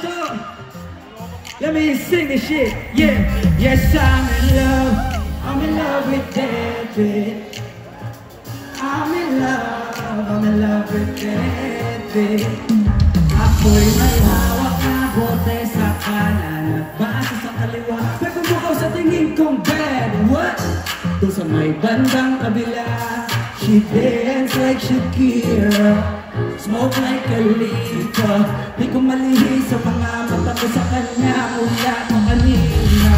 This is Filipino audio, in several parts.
to. Let me sing this shit. Yeah. Yes, I'm in love. I'm in love with David. I'm in love with David. Ako'y may hawak na bote sa kanan at basa sa kaliwa. Pero bukaw sa tingin kong bad. What? Doon sa may bandang kabila, she dance like Shakira, smoke like Khalifa. Di ko malihi sa mga mata ko sa kanya mula ko kanina.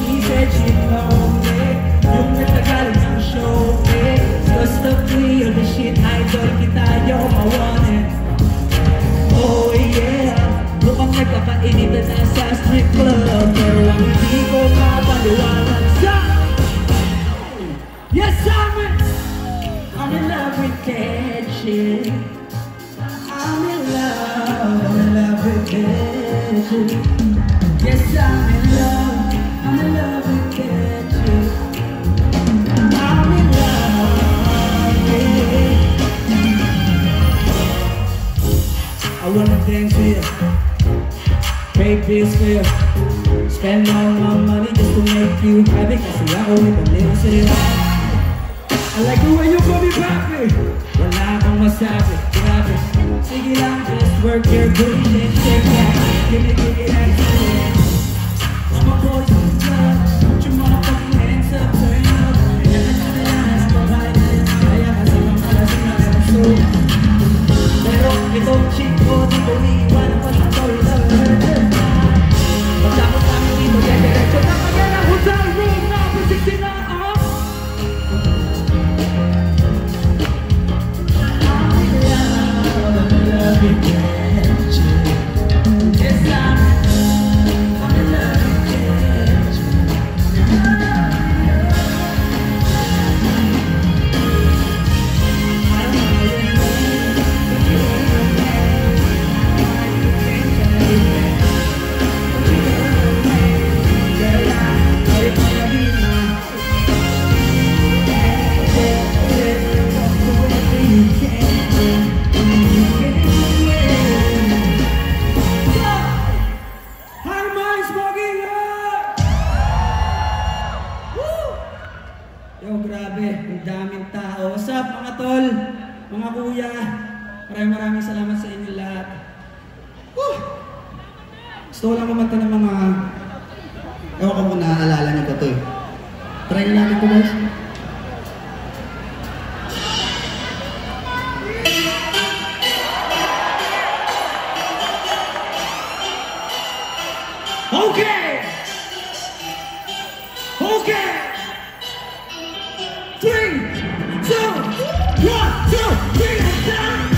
He said she know me, yung nagtagal ng show me. Gusto clear the shit, idol kita, yo, I want it. Oh yeah, mukhang nagkakainit na sa strip club, pero ang hindi ko mapaliwanag sa yes, I'm in love with Ketchy. I'm in love with Ketchy. Yes, I'm in love with Ketchy. I'm in love, yeah. I wanna dance with you, pay bills for you, spend all my money just to make you happy. Kasi ako ipaliw sa'yo. I like the way you call me papi. Wala kang masabi, grabe. Sige lang, just work your booty, shake that. Give me that shit. All my boys in love, put your motherfucking hands up, turn up. And never last, provide it. Kaya kasi mga lasing na so. Pero itong chick ko, di ko iiwan ako sa story na murder. Pagkakot namin dito, get diretso na kaya ng hotel room na position na maraming salamat sa inyo lahat. Gusto ko lang kumanta ng mga ewan ko kung naaalala niyo ba ito eh. Try na natin ito guys. Okay! Okay! 3, 2, 1, 2, 3, down!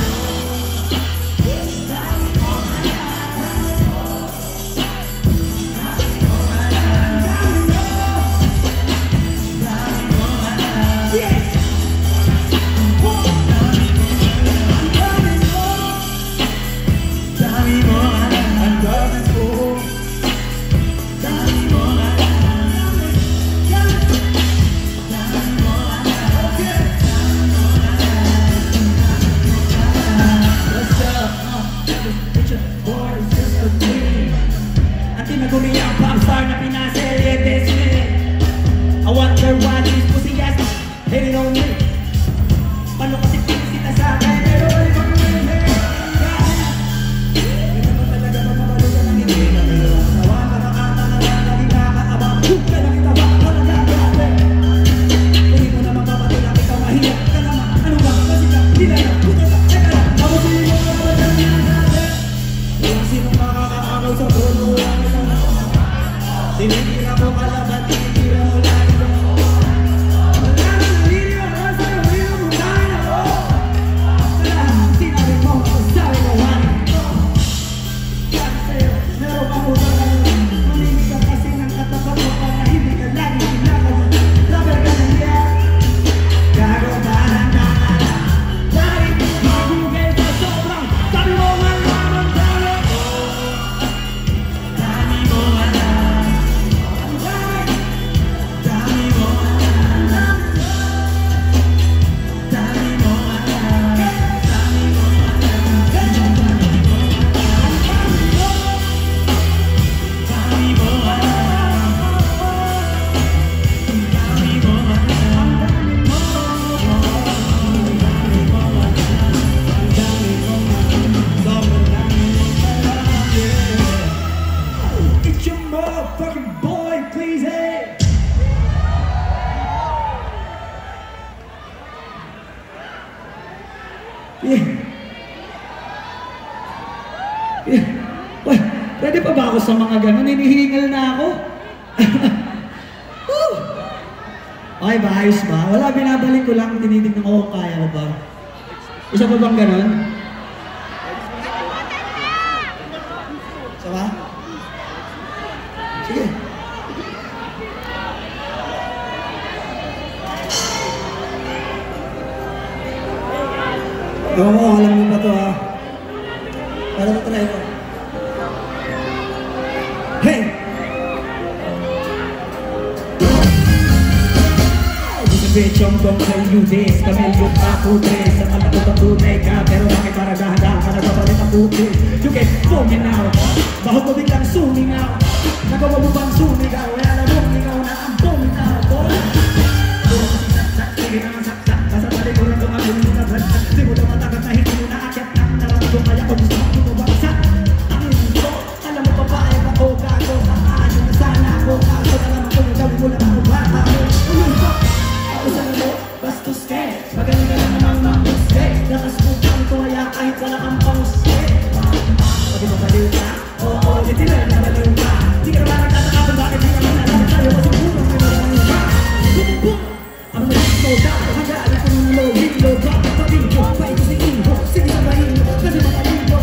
Uy, pwede pa ba ako sa mga gano'n? Hinihingal na ako. Okay ba? Ayos ba? Wala, binabalik ko lang. Tinitignan ko kung kaya ko ba. Isa pa bang gano'n? Isa ba? Sige. Oo, alam mo ba ito ha? Para mo try ko. Hey! Isipin kong sa iludes, kamelyong kaputres. Sa kalabot ang tunay ka, pero bakit para dahan-dahan ka nagpapalit ang putis? You get phony now, bahog mo biglang sumingaw. Nagawa mo bang sumigaw, wala na mong lingaw na ang buminaw. Sige na ang saksak, nasa paliguran kong ang bumin na brad. Simula matagat na hindi mo naakyat na narating ko kaya kung gusto mo bumagsak. Ang ito, alam mo babae ako, gago sa akin na sana ako. Kaso na naman ko nagawin mo lang ako bata mo. Umulpa, ako sa lalo, bastos ke. Magaling ka lang naman mamuske. Lakas mo kang kaya kahit wala kang pauske. Sabi mo baliw ka, oo, titilay na baliw ka. Di ka naman nagtataka kung bakit di naman alam tayo. Kasi puno may maraming ka. Bum-bum, ang mga slow down. Hanggaan ko ng low, hilo, drop, pabingo. Paito si Ingo, sige sa bahino. Kasi mapaligo.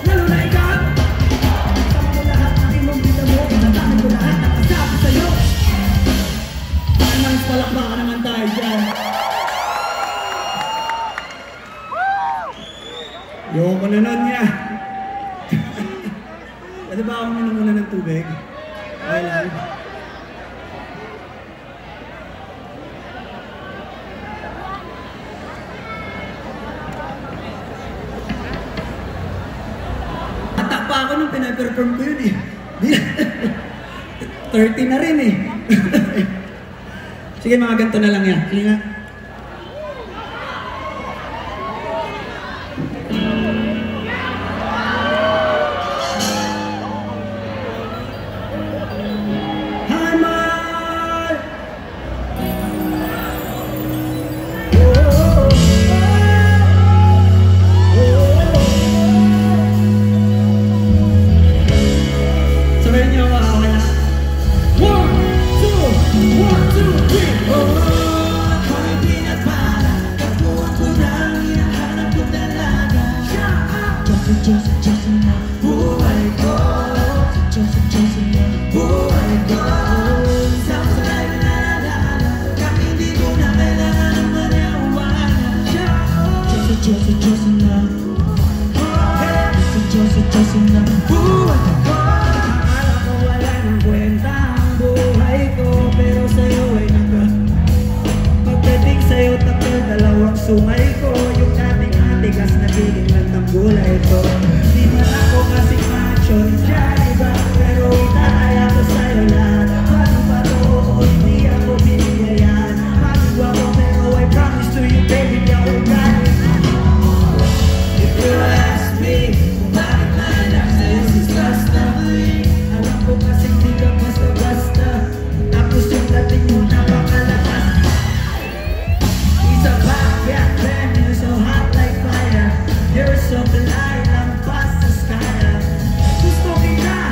Lalo na ikaw. Kasama mo lahat ng imong bida mo. Kasama ko lahat ng kasabi sa'yo. Nice palakpakan naman tayo dyan. Yung muna nun niya. Pwede ba akong minom muna ng tubig? Okay lang. Atak pa ako nung pinaperform ko yun eh. 30 na rin eh. Sige, mga ganito na lang yan. Sige nga. Hi, Mar! Sabihin niyo ako, okay na. 1, 2, 3. Ako'y pinagpala, kapuan ko nang hinahanap ko talaga. Diyos na buhay ko. Diyos na buhay ko. Isang sanay na nalala, kami hindi ko na kailangan ng maniwala. Diyos na Diyos na buhay ko. Akala ko wala ng kwenta ang buhay ko, pero sa'yo ay pagdating sa'yo takil dalawang sungay ko. Yung dating atigas nagiging lantang gulay ko. Di man ako kasing macho ni Johnny ba, pero itataya ko sa'yo lahat. Paano ba to? Hindi ako biniyayan. Magigwa ko pero I promise to you baby, di ako galit. If you ask me kung bakit nahanap sa'yo si Basta, alam ko kasing di ka basta-basta. Tapos yung dating mo napakalakas. He's a back then, you're so hot like fire. You're so blind, I'm fast as kaya. Gusto kita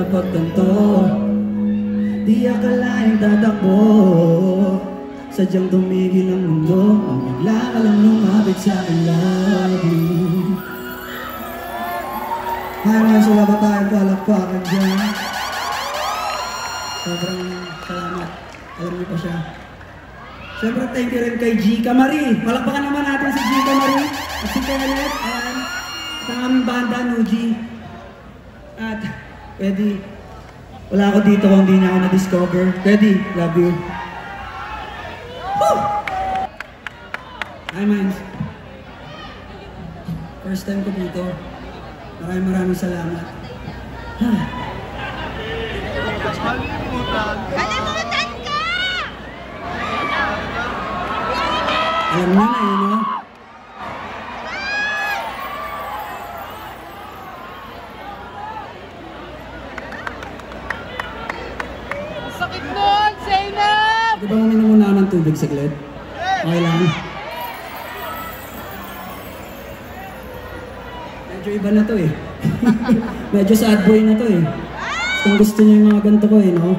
napagtanto. Di akalaing tatakbo, sadyang tumigil ang mundo nang bigla ka lang lumapit sa akin. Love you. Ngayon sila ba tayong palakpakan dyan? Sobrang salamat. Alam niyo pa siya. Siyempre, thank you rin kay Gika Marie. Palakpakan naman natin si Gika Marie. At si Kenneth. Ayan. At ang aming banda, Nuji. At, Pwede. Wala ako dito kung hindi niya ako na-discover. Pwede. Love you. Woo! Hi, Mines. First time ko dito. Maraming salamat. Kalimutan ka! Alam niyo na yun, no? Sakit nun, Zainab! Di ba uminom mo naman tubig saglit? Okay lang? Medyo iba na to eh. Medyo sad boy na to eh. Kung gusto niyo yung mga ganito ko eh, no?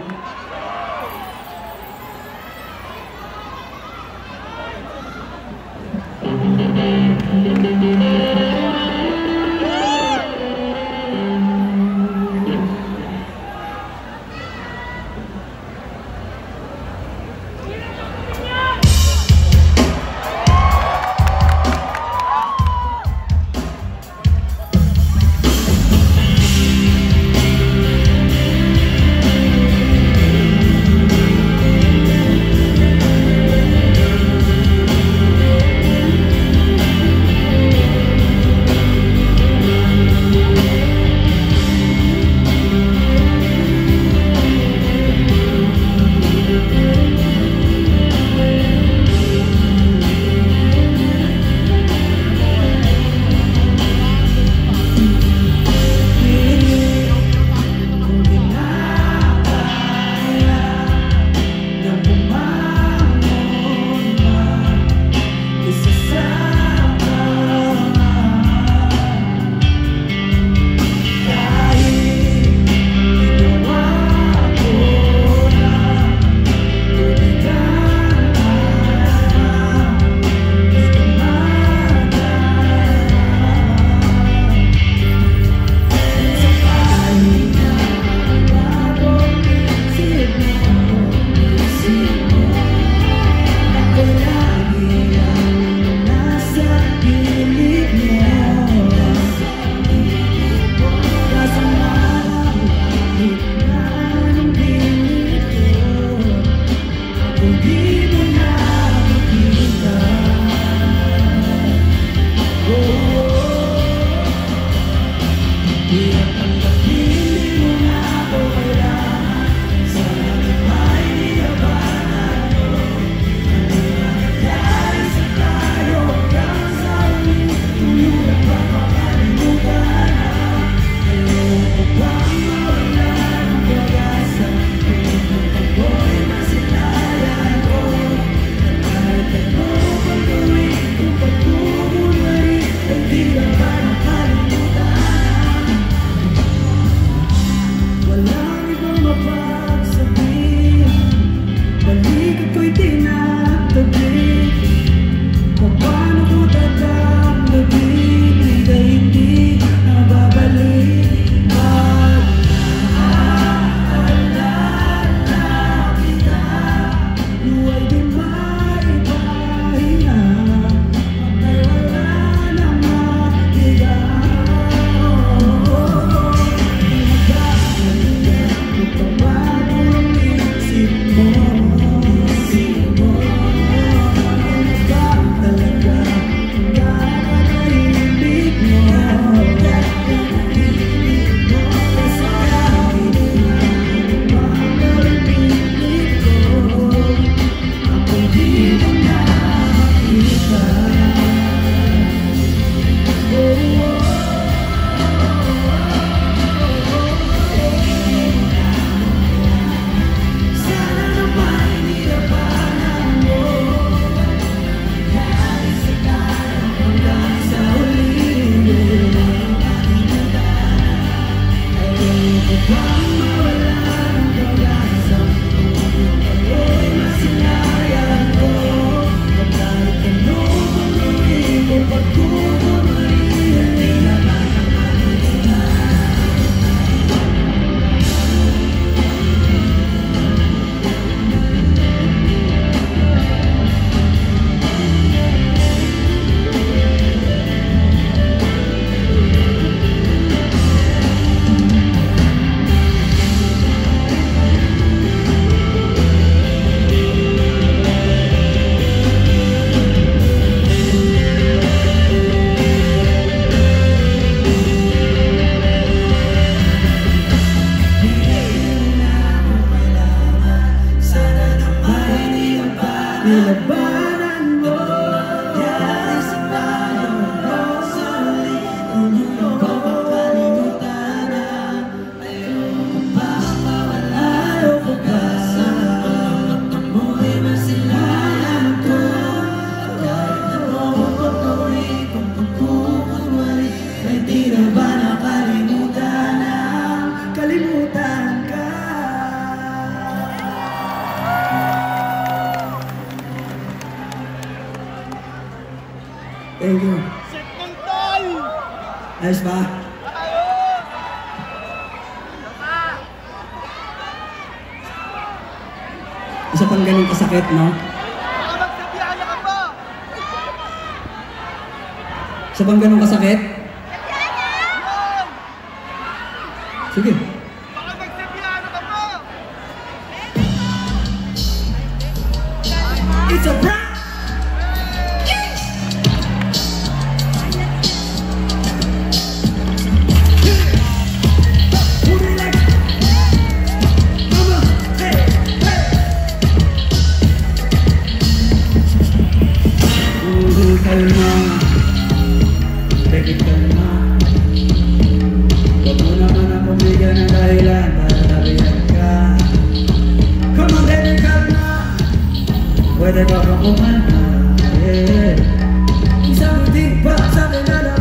Thank you. Set ng tol! Ayos ba? Ayos! Isa pang ganun kasakit, no? Baka magsabihan na ka pa! Isa pang ganun kasakit? Yan! Sige. Baka magsabihan na ka pa! It's a prank! Who do you like? Mama, hey, hey! Kalma. Baby, kalma. Huwag mo naman ang bumigyan ng dahilan para tabihan ka. Come on, baby, kalma. Pwede ba kang kumalma? Yeah. Isang hindi pa sa akin na